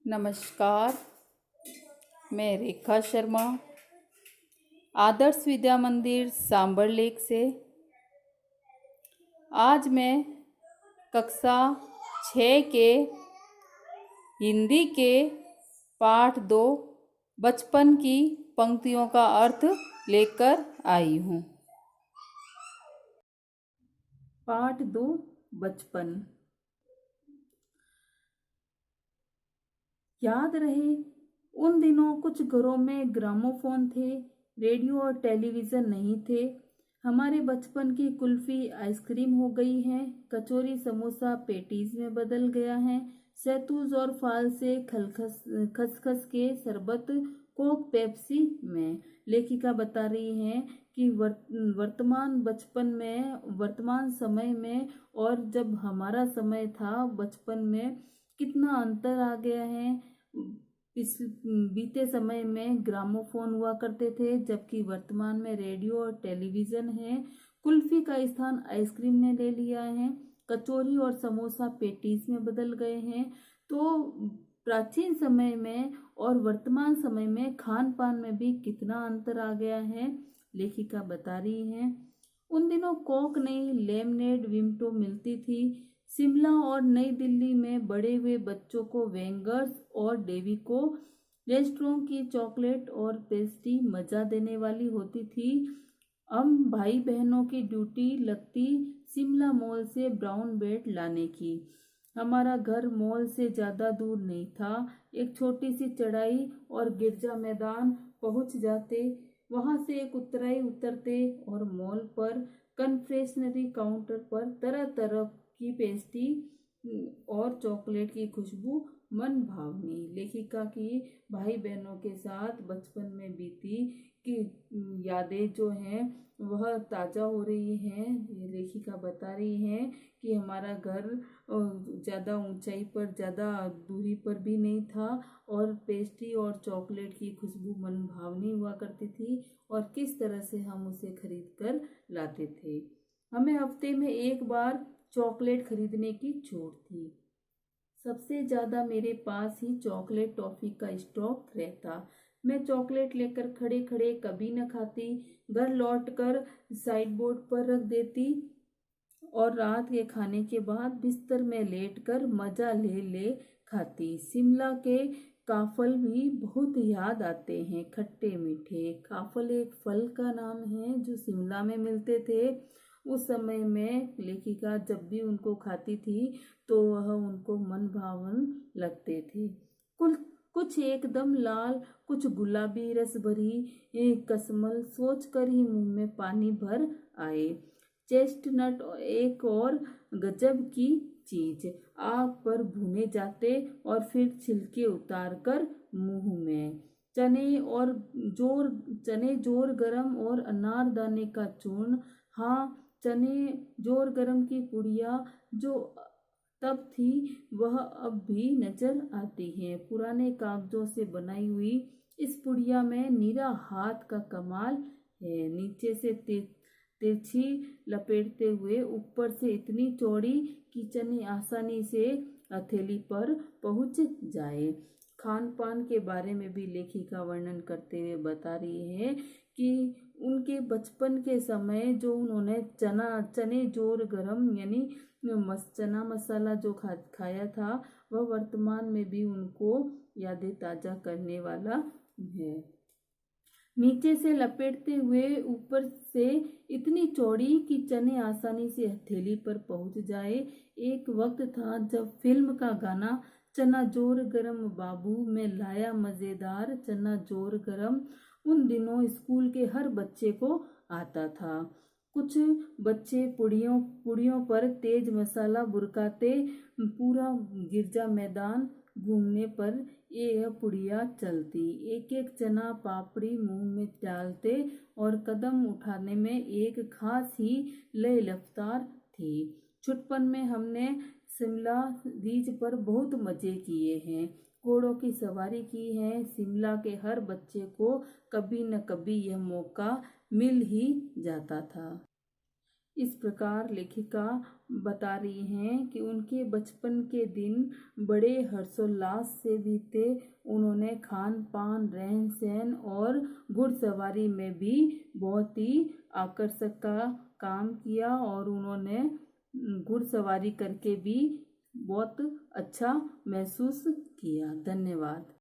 नमस्कार। मैं रेखा शर्मा आदर्श विद्या मंदिर सांबर लेक से। आज मैं कक्षा 6 के हिंदी के पाठ 2 बचपन की पंक्तियों का अर्थ लेकर आई हूँ। पाठ 2 बचपन। याद रहे उन दिनों कुछ घरों में ग्रामोफोन थे, रेडियो और टेलीविज़न नहीं थे। हमारे बचपन की कुल्फी आइसक्रीम हो गई है, कचौरी समोसा पेटीज में बदल गया है, सैतूज और फाल से खसखस के शरबत कोक पेप्सी में। लेखिका बता रही है कि वर्तमान समय में और जब हमारा समय था बचपन में कितना अंतर आ गया है। इस बीते समय में ग्रामोफोन हुआ करते थे, जबकि वर्तमान में रेडियो और टेलीविज़न है। कुल्फी का स्थान आइसक्रीम ने ले लिया है, कचौरी और समोसा पेटीज में बदल गए हैं। तो प्राचीन समय में और वर्तमान समय में खान पान में भी कितना अंतर आ गया है, लेखिका बता रही है। उन दिनों कोक नहीं, लेमनेड विमटो मिलती थी। शिमला और नई दिल्ली में बड़े हुए बच्चों को वेंगर्स और डेविको रेस्टोरेंट की चॉकलेट और पेस्ट्री मजा देने वाली होती थी। हम भाई बहनों की ड्यूटी लगती शिमला मॉल से ब्राउन ब्रेड लाने की। हमारा घर मॉल से ज़्यादा दूर नहीं था, एक छोटी सी चढ़ाई और गिरजा मैदान पहुंच जाते। वहां से एक उतराई उतरते और मॉल पर कन्फेक्शनरी काउंटर पर तरह तरह की पेस्ट्री और चॉकलेट की खुशबू मन भावनी। लेखिका की भाई बहनों के साथ बचपन में बीती की यादें जो हैं वह ताज़ा हो रही हैं। लेखिका बता रही हैं कि हमारा घर ज़्यादा ऊंचाई पर, ज़्यादा दूरी पर भी नहीं था और पेस्ट्री और चॉकलेट की खुशबू मन भावनी हुआ करती थी और किस तरह से हम उसे खरीद कर लाते थे। हमें हफ्ते में एक बार चॉकलेट खरीदने की छूट थी। सबसे ज़्यादा मेरे पास ही चॉकलेट टॉफ़ी का स्टॉक रहता। मैं चॉकलेट लेकर खड़े खड़े कभी न खाती, घर लौटकर साइड बोर्ड पर रख देती और रात के खाने के बाद बिस्तर में लेटकर मज़ा ले ले खाती। शिमला के काफल भी बहुत याद आते हैं, खट्टे मीठे। काफल एक फल का नाम है जो शिमला में मिलते थे। उस समय में लेखिका जब भी उनको खाती थी तो वह उनको मन भावन लगते थे। कुछ एकदम लाल, कुछ गुलाबी रस भरी कसमल सोच कर ही मुंह में पानी भर आए। चेस्टनट एक और गजब की चीज, आग पर भुने जाते और फिर छिलके उतार कर मुंह में। चने जोर गरम और अनारदाने का चूर्ण। हाँ, चने जोर गरम की पुड़िया जो तब थी वह अब भी नजर आती है। पुराने कागजों से बनाई हुई इस पुड़िया में नीरा हाथ का कमाल है। नीचे से तिरछी लपेटते हुए, ऊपर से इतनी चौड़ी कि चने आसानी से हथेली पर पहुंच जाए। खान पान के बारे में भी लेखिका वर्णन करते हुए बता रही है कि उनके बचपन के समय जो उन्होंने चने जोर गरम यानी चना मसाला जो खाया था वह वर्तमान में भी उनको यादें ताज़ा करने वाला है। नीचे से लपेटते हुए, ऊपर से इतनी चौड़ी कि चने आसानी से हथेली पर पहुंच जाए। एक वक्त था जब फिल्म का गाना चना जोर गरम बाबू में लाया मज़ेदार चना जोर गरम उन दिनों स्कूल के हर बच्चे को आता था। कुछ बच्चे पुड़ियों पर तेज मसाला बुरकाते। पूरा गिरजा मैदान घूमने पर यह पुड़िया चलती। एक एक चना पापड़ी मुंह में डालते और कदम उठाने में एक खास ही लय रफ्तार थी। छुटपन में हमने शिमला रिज पर बहुत मजे किए हैं, घोड़ों की सवारी की है। शिमला के हर बच्चे को कभी न कभी यह मौका मिल ही जाता था। इस प्रकार लेखिका बता रही हैं कि उनके बचपन के दिन बड़े हर्षोल्लास से बीते। उन्होंने खान पान, रहन सहन और घुड़सवारी में भी बहुत ही आकर्षक का काम किया और उन्होंने घुड़सवारी करके भी बहुत अच्छा महसूस किया। धन्यवाद।